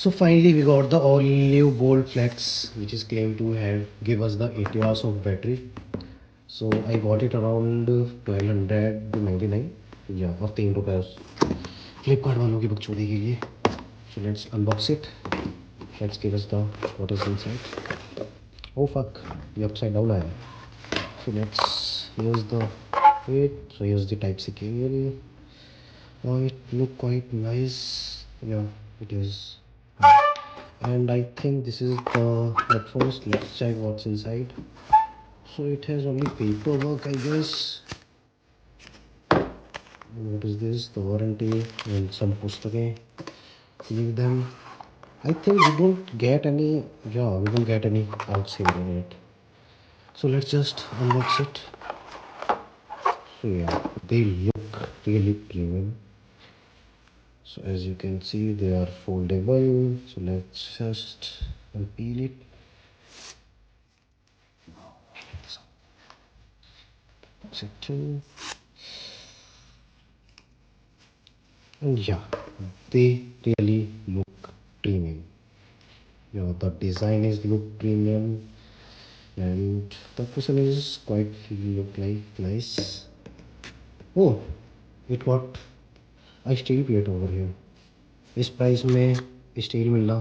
So finally we got the all new Boult Flex, which is claimed to have give us the 80 hours of battery. So I got it around 1299, yeah, और 3 रुपये फ्लिपकार्ट वालों की बकचोदी के लिए. So let's unbox it. Let's give us the what is inside. Oh fuck, ये upside down आया. So let's use the wait. So here's the Type C cable. Oh, it look quite nice. Yeah, it is. And I think this is the headphones. Let's check what's inside. So it has only paperwork, I guess. What is this? The warranty and some pustake. Leave them. I think we don't get any. Yeah, we don't get any outs here in it. So let's just unbox it. So yeah, they look really premium. So as you can see, they are foldable. So let's just unpeel it. Section. And yeah, they really look premium. You know, the design is look premium, and the cushion is quite look like nice. Oh, it got a steel plate over here. इस price में steel मिलना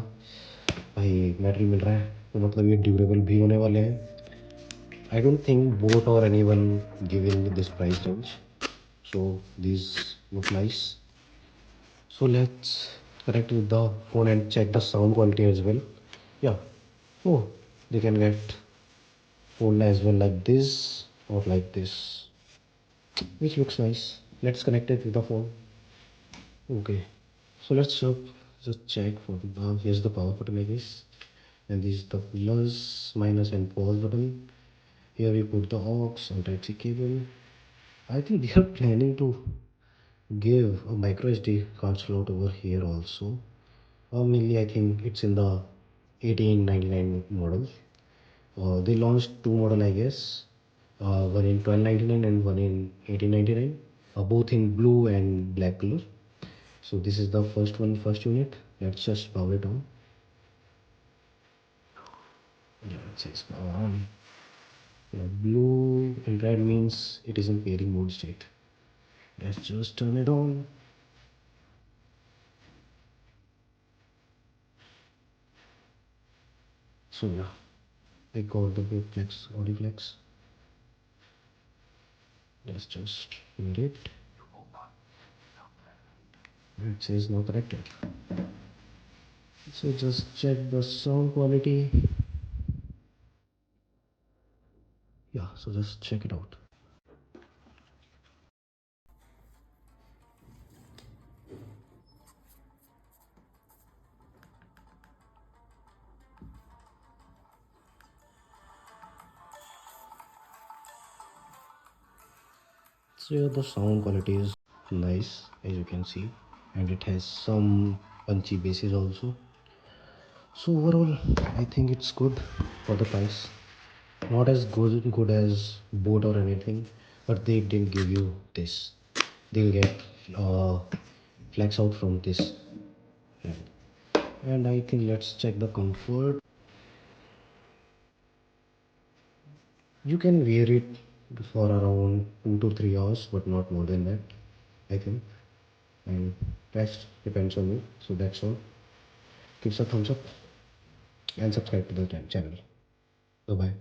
भाई battery मिल रहा है तो मतलब ये durable भी होने वाले हैं. I don't think boat or anyone giving this price range. So these look nice. So let's connect with the phone and check the sound quality as well. Yeah. Oh, they can get fold as well like this or like this, which looks nice. Let's connect it with the phone. Okay. So let's just check for the here's the power button, I guess. And this is the plus, minus and pause button. Here we put the aux and Type C cable. I think they are planning to give a micro SD card slot over here also. Or mainly I think it's in the 1899 model. They launched two model, I guess. One in 1299 and one in 1899. Both in blue and black color. So this is the first one, first unit. Let's just power it on. Yeah, it says power on. Yeah, blue and red means it is in pairing mode state. Let's just turn it on. So yeah, I got the Boult Flex Audio Flex. Let's just read it. It says not connected. So just check the sound quality. Yeah, so just check it out. So yeah, the sound quality is nice as you can see, and it has some punchy basses also. So overall, I think it's good for the price. Not as good as Boat or anything, but they didn't give you this. They'll get uh, flex out from this. And I think let's check the comfort. You can wear it for around 2 to 3 hours, but not more than that, I think. And rest depends on you. So that's all. Give us a thumbs up and subscribe to the channel. Bye bye.